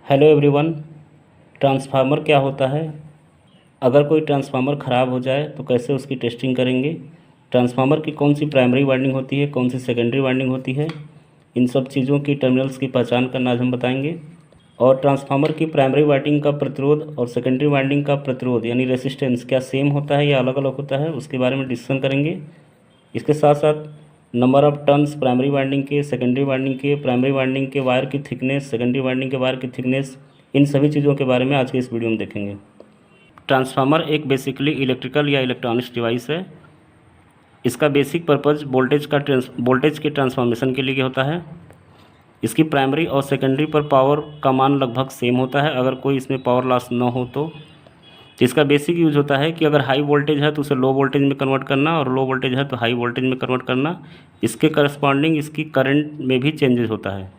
Hello everyone. Transformer क्या होता है? अगर कोई ट्रांसफार्मर ख़राब हो जाए तो कैसे उसकी टेस्टिंग करेंगे? ट्रांसफार्मर की कौन सी प्राइमरी वाइंडिंग होती है, कौन सी सेकेंडरी वाइंडिंग होती है, इन सब चीज़ों की टर्मिनल्स की पहचान करना आज हम बताएंगे। और ट्रांसफार्मर की प्राइमरी वाइंडिंग का प्रतिरोध और सेकेंडरी वाइंडिंग का प्रतिरोध यानी रेसिस्टेंस क्या सेम होता है या अलग अलग होता है, उसके बारे में डिस्कशन करेंगे। इसके साथ साथ number of turns primary winding के, सेकेंडरी वाइंडिंग के, प्राइमरी वाइंडिंग के वायर की थिकनेस, सेकेंडरी वाइंडिंग के वायर की थिकनेस, इन सभी चीज़ों के बारे में आज के इस वीडियो में देखेंगे। ट्रांसफार्मर एक बेसिकली इलेक्ट्रिकल या इलेक्ट्रॉनिक्स डिवाइस है। इसका बेसिक पर्पज़ वोल्टेज के ट्रांसफॉर्मेशन के लिए होता है। इसकी प्राइमरी और सेकेंडरी पर पावर का मान लगभग सेम होता है, अगर कोई इसमें पावर लॉस ना हो तो इसका बेसिक यूज होता है कि अगर हाई वोल्टेज है तो उसे लो वोल्टेज में कन्वर्ट करना, और लो वोल्टेज है तो हाई वोल्टेज में कन्वर्ट करना। इसके करस्पॉन्डिंग इसकी करंट में भी चेंजेस होता है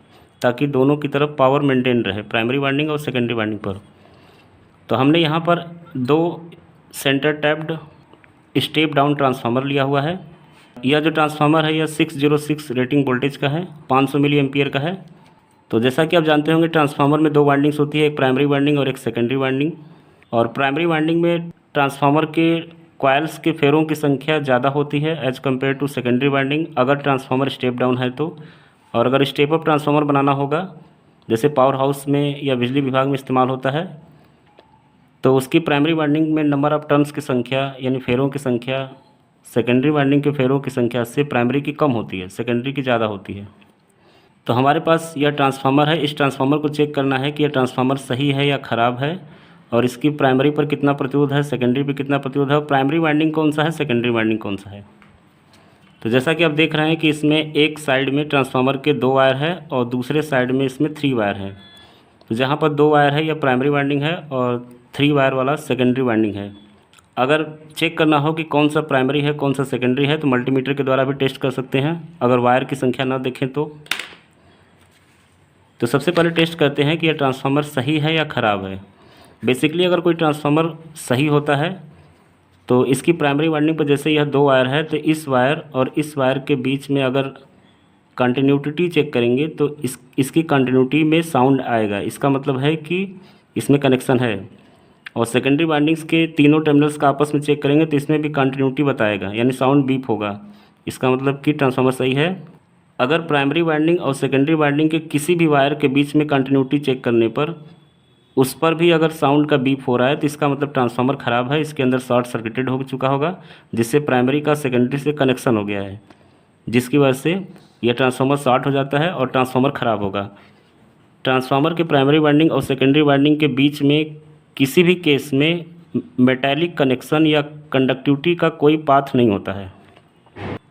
ताकि दोनों की तरफ पावर मेंटेन रहे, प्राइमरी वाइंडिंग और सेकेंडरी वाइंडिंग पर। तो हमने यहाँ पर दो centre tapped step down transformer लिया हुआ है। यह जो ट्रांसफार्मर है यह 606 रेटिंग वोल्टेज का है, 500 मिली एम्पियर का है। तो जैसा कि आप जानते होंगे ट्रांसफार्मर में दो वाइंडिंग्स होती है, एक प्राइमरी वाइंडिंग और एक सेकेंडरी वाइंडिंग। और प्राइमरी वाइंडिंग में ट्रांसफार्मर के कॉइल्स के फेरों की संख्या ज़्यादा होती है as compare to secondary winding, अगर ट्रांसफार्मर स्टेप डाउन है तो। और अगर स्टेप अप ट्रांसफार्मर बनाना होगा, जैसे पावर हाउस में या बिजली विभाग में इस्तेमाल होता है, तो उसकी प्राइमरी वाइंडिंग में नंबर ऑफ़ टर्न्स की संख्या यानी फेरों की संख्या सेकेंडरी वाइंडिंग के फेरों की संख्या से प्राइमरी की कम होती है, सेकेंडरी की ज़्यादा होती है। तो हमारे पास यह ट्रांसफार्मर है। इस ट्रांसफार्मर को चेक करना है कि यह ट्रांसफार्मर सही है या ख़राब है, और इसकी प्राइमरी पर कितना प्रतिरोध है, सेकेंडरी पर कितना प्रतिरोध है, और प्राइमरी वाइंडिंग कौन सा है, सेकेंडरी वाइंडिंग कौन सा है। तो जैसा कि आप देख रहे हैं कि इसमें एक साइड में ट्रांसफार्मर के 2 वायर है और दूसरे साइड में इसमें 3 वायर है। तो जहाँ पर 2 वायर है यह प्राइमरी वाइंडिंग है और 3 वायर वाला सेकेंडरी वाइंडिंग है। अगर चेक करना हो कि कौन सा प्राइमरी है कौन सा सेकेंडरी है तो मल्टीमीटर के द्वारा भी टेस्ट कर सकते हैं, अगर वायर की संख्या ना देखें तो सबसे पहले टेस्ट करते हैं कि यह ट्रांसफार्मर सही है या ख़राब है। बेसिकली अगर कोई ट्रांसफार्मर सही होता है तो इसकी प्राइमरी वाइंडिंग पर जैसे यह 2 वायर है तो इस वायर और इस वायर के बीच में अगर कंटिन्यूटी चेक करेंगे तो इसकी कंटिन्यूटी में साउंड आएगा, इसका मतलब है कि इसमें कनेक्शन है। और सेकेंडरी वाइंडिंग्स के तीनों टर्मिनल्स का आपस में चेक करेंगे तो इसमें भी कंटिन्यूटी बताएगा, यानी साउंड बीप होगा, इसका मतलब कि ट्रांसफार्मर सही है। अगर प्राइमरी वाइंडिंग और सेकेंडरी वाइंडिंग के किसी भी वायर के बीच में कंटिन्यूटी चेक करने पर उस पर भी अगर साउंड का बीप हो रहा है तो इसका मतलब ट्रांसफार्मर ख़राब है, इसके अंदर शॉर्ट सर्किटेड हो चुका होगा, जिससे प्राइमरी का सेकेंडरी से कनेक्शन हो गया है, जिसकी वजह से यह ट्रांसफार्मर शॉर्ट हो जाता है और ट्रांसफार्मर ख़राब होगा। ट्रांसफार्मर के प्राइमरी वाइंडिंग और सेकेंडरी वाइंडिंग के बीच में किसी भी केस में मेटालिक कनेक्शन या कंडक्टिविटी का कोई पाथ नहीं होता है।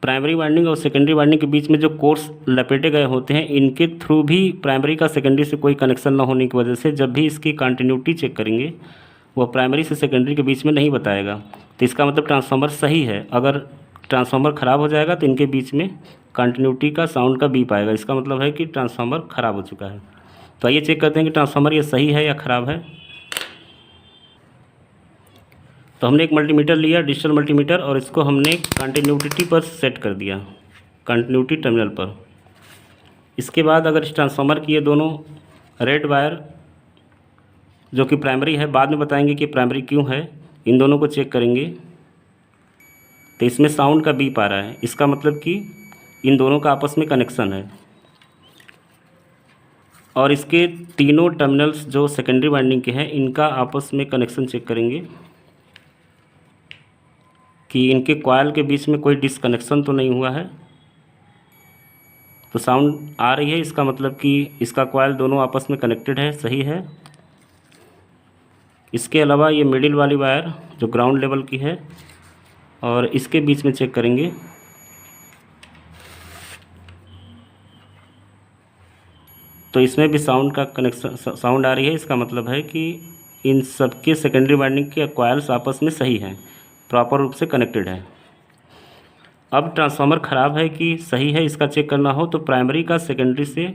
प्राइमरी वाइंडिंग और सेकेंडरी वाइंडिंग के बीच में जो कोर्स लपेटे गए होते हैं इनके थ्रू भी प्राइमरी का सेकेंडरी से कोई कनेक्शन ना होने की वजह से जब भी इसकी कंटिन्यूटी चेक करेंगे वो प्राइमरी से सेकेंडरी के बीच में नहीं बताएगा, तो इसका मतलब ट्रांसफार्मर सही है। अगर ट्रांसफार्मर ख़राब हो जाएगा तो इनके बीच में कंटिन्यूटी का साउंड का बीप आएगा, इसका मतलब है कि ट्रांसफार्मर ख़राब हो चुका है। तो आइए चेक करते हैं कि ट्रांसफार्मर ये सही है या ख़राब है। तो हमने एक मल्टीमीटर लिया, डिजिटल मल्टीमीटर, और इसको हमने कंटिन्यूटी पर सेट कर दिया, कंटिन्यूटी टर्मिनल पर। इसके बाद अगर इस ट्रांसफार्मर की ये दोनों रेड वायर जो कि प्राइमरी है, बाद में बताएंगे कि प्राइमरी क्यों है, इन दोनों को चेक करेंगे तो इसमें साउंड का बीप आ रहा है, इसका मतलब कि इन दोनों का आपस में कनेक्शन है। और इसके तीनों टर्मिनल्स जो सेकेंडरी वाइंडिंग के हैं इनका आपस में कनेक्शन चेक करेंगे कि इनके कॉइल के बीच में कोई डिसकनेक्शन तो नहीं हुआ है। तो साउंड आ रही है, इसका मतलब कि इसका कॉइल दोनों आपस में कनेक्टेड है, सही है। इसके अलावा ये मिडिल वाली वायर जो ग्राउंड लेवल की है और इसके बीच में चेक करेंगे तो इसमें भी साउंड का कनेक्शन, साउंड आ रही है, इसका मतलब है कि इन सबके सेकेंडरी वाइंडिंग के कॉइल्स आपस में सही हैं, प्रॉपर रूप से कनेक्टेड है। अब ट्रांसफार्मर ख़राब है कि सही है इसका चेक करना हो तो प्राइमरी का सेकेंडरी से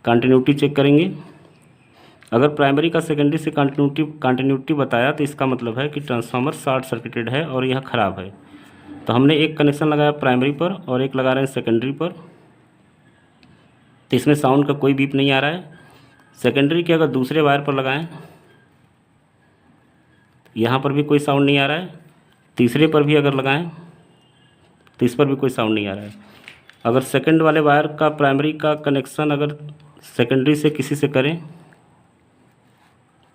कंटिन्यूटी चेक करेंगे। अगर प्राइमरी का सेकेंडरी से कंटिन्यूटी बताया तो इसका मतलब है कि ट्रांसफार्मर शॉर्ट सर्किटेड है और यह ख़राब है। तो हमने एक कनेक्शन लगाया प्राइमरी पर और एक लगा रहे हैं सेकेंडरी पर, तो इसमें साउंड का कोई बीप नहीं आ रहा है, सेकेंडरी के अगर दूसरे वायर पर लगाएं, यहाँ पर भी कोई साउंड नहीं आ रहा है। तीसरे पर भी अगर लगाएं तो इस पर भी कोई साउंड नहीं आ रहा है। अगर सेकंड वाले वायर का प्राइमरी का कनेक्शन अगर सेकेंडरी से किसी से करें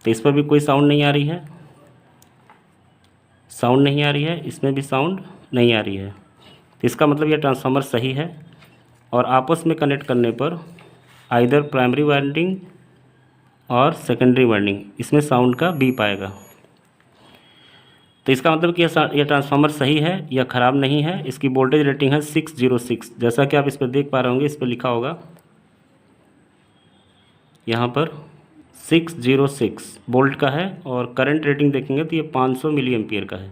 तो इस पर भी कोई साउंड नहीं आ रही है, साउंड नहीं आ रही है, इसमें भी साउंड नहीं आ रही है। तो इसका मतलब यह ट्रांसफार्मर सही है और आपस में कनेक्ट करने पर आइदर प्राइमरी वाइंडिंग और सेकेंडरी वाइंडिंग इसमें साउंड का बीप आएगा। तो इसका मतलब कि यह ट्रांसफार्मर सही है, यह ख़राब नहीं है। इसकी वोल्टेज रेटिंग है 606, जैसा कि आप इस पर देख पा रहे होंगे, इस पर लिखा होगा यहाँ पर 606 वोल्ट का है और करंट रेटिंग देखेंगे तो ये 500 मिली एम्पियर का है।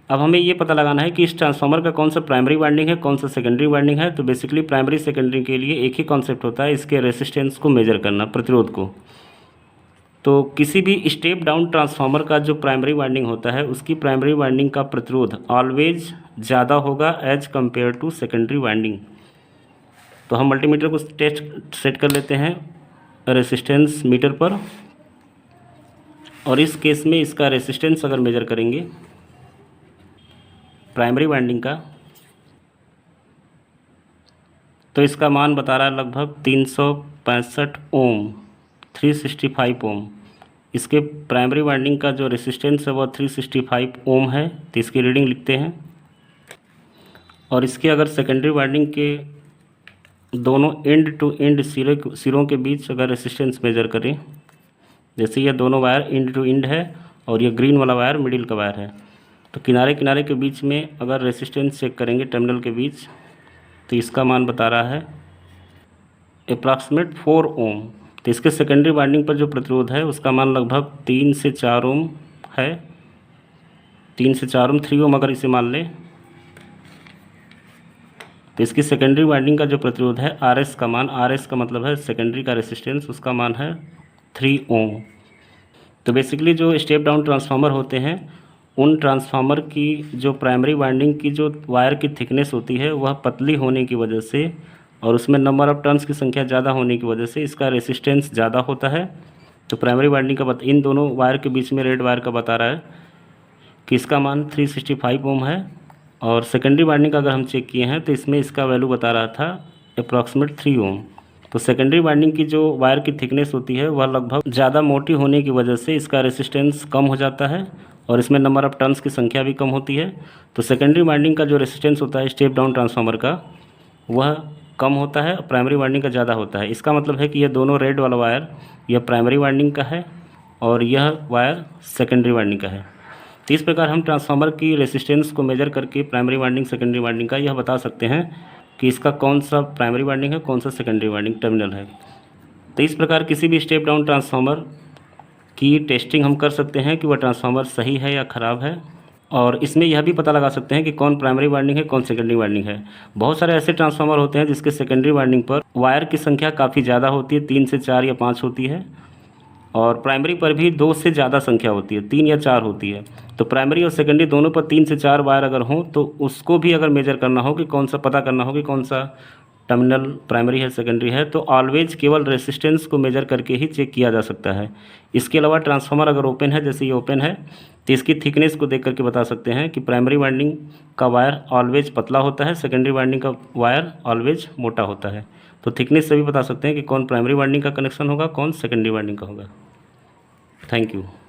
अब हमें ये पता लगाना है कि इस ट्रांसफार्मर का कौन सा प्राइमरी वाइंडिंग है, कौन सा सेकेंडरी वाइंडिंग है। तो बेसिकली प्राइमरी सेकेंडरी के लिए एक ही कॉन्सेप्ट होता है, इसके रेसिस्टेंस को मेजर करना, प्रतिरोध को। तो किसी भी स्टेप डाउन ट्रांसफार्मर का जो प्राइमरी वाइंडिंग होता है उसकी प्राइमरी वाइंडिंग का प्रतिरोध ऑलवेज ज़्यादा होगा as compare to secondary winding. तो हम मल्टीमीटर को टेस्ट सेट कर लेते हैं रेसिस्टेंस मीटर पर, और इस केस में इसका रेसिस्टेंस अगर मेजर करेंगे प्राइमरी वाइंडिंग का तो इसका मान बता रहा है लगभग 365 ओम, 365 ओम। इसके प्राइमरी वाइंडिंग का जो रेसिस्टेंस है वह 365 ओम है। तो इसकी रीडिंग लिखते हैं। और इसके अगर सेकेंडरी वाइंडिंग के दोनों एंड टू एंड सिरों के बीच अगर रेसिस्टेंस मेजर करें, जैसे ये दोनों वायर एंड टू एंड है और ये ग्रीन वाला वायर मिडिल का वायर है, तो किनारे किनारे के बीच में अगर रेसिस्टेंस चेक करेंगे टर्मिनल के बीच तो इसका मान बता रहा है अप्रॉक्सीमेट 4 ओम। तो इसके सेकेंडरी वाइंडिंग पर जो प्रतिरोध है उसका मान लगभग 3 से 4 ओम है, 3 से 4 ओम, 3 ओम अगर इसे मान लें तो इसकी सेकेंडरी वाइंडिंग का जो प्रतिरोध है RS का मान, RS का मतलब है सेकेंडरी का रेसिस्टेंस, उसका मान है 3 ओम। तो बेसिकली जो स्टेप डाउन ट्रांसफार्मर होते हैं उन ट्रांसफार्मर की जो प्राइमरी वाइंडिंग की जो वायर की थिकनेस होती है वह पतली होने की वजह से और उसमें नंबर ऑफ़ टर्न्स की संख्या ज़्यादा होने की वजह से इसका रेसिस्टेंस ज़्यादा होता है। तो प्राइमरी वाइंडिंग का इन दोनों वायर के बीच में रेड वायर का बता रहा है कि इसका मान 365 ओम है। और सेकेंडरी वाइंडिंग का अगर हम चेक किए हैं तो इसमें इसका वैल्यू बता रहा था अप्रॉक्सीमेट 3 ओम। तो सेकेंडरी वाइंडिंग की जो वायर की थिकनेस होती है वह लगभग ज़्यादा मोटी होने की वजह से इसका रेसिस्टेंस कम हो जाता है और इसमें नंबर ऑफ़ टर्न्स की संख्या भी कम होती है। तो सेकेंडरी वाइंडिंग का जो रेसिस्टेंस होता है स्टेप डाउन ट्रांसफार्मर का वह कम होता है, प्राइमरी वाइंडिंग का ज़्यादा होता है। इसका मतलब है कि यह दोनों रेड वाला वायर यह प्राइमरी वाइंडिंग का है और यह वायर सेकेंडरी वाइंडिंग का है। तो इस प्रकार हम ट्रांसफार्मर की रेसिस्टेंस को मेजर करके प्राइमरी वाइंडिंग सेकेंडरी वाइंडिंग का यह बता सकते हैं कि इसका कौन सा प्राइमरी वाइंडिंग है, कौन सा सेकेंडरी वाइंडिंग टर्मिनल है। तो इस प्रकार किसी भी स्टेप डाउन ट्रांसफार्मर की टेस्टिंग हम कर सकते हैं कि वह ट्रांसफार्मर सही है या ख़राब है, और इसमें यह भी पता लगा सकते हैं कि कौन प्राइमरी वाइंडिंग है, कौन सेकेंडरी वाइंडिंग है। बहुत सारे ऐसे ट्रांसफार्मर होते हैं जिसके सेकेंडरी वाइंडिंग पर वायर की संख्या काफ़ी ज़्यादा होती है, 3 से 4 या 5 होती है, और प्राइमरी पर भी 2 से ज़्यादा संख्या होती है, 3 या 4 होती है। तो प्राइमरी और सेकेंडरी दोनों पर 3 से 4 वायर अगर हों तो उसको भी अगर मेजर करना हो कि कौन सा, पता करना हो कि कौन सा टर्मिनल प्राइमरी है सेकेंडरी है, तो ऑलवेज केवल रेसिस्टेंस को मेजर करके ही चेक किया जा सकता है। इसके अलावा ट्रांसफार्मर अगर ओपन है, जैसे ये ओपन है, तो इसकी थिकनेस को देख करके बता सकते हैं कि प्राइमरी वाइंडिंग का वायर ऑलवेज पतला होता है, सेकेंडरी वाइंडिंग का वायर ऑलवेज मोटा होता है। तो थिकनेस से भी बता सकते हैं कि कौन प्राइमरी वाइंडिंग का कनेक्शन होगा, कौन सेकेंडरी वाइंडिंग का होगा। Thank you.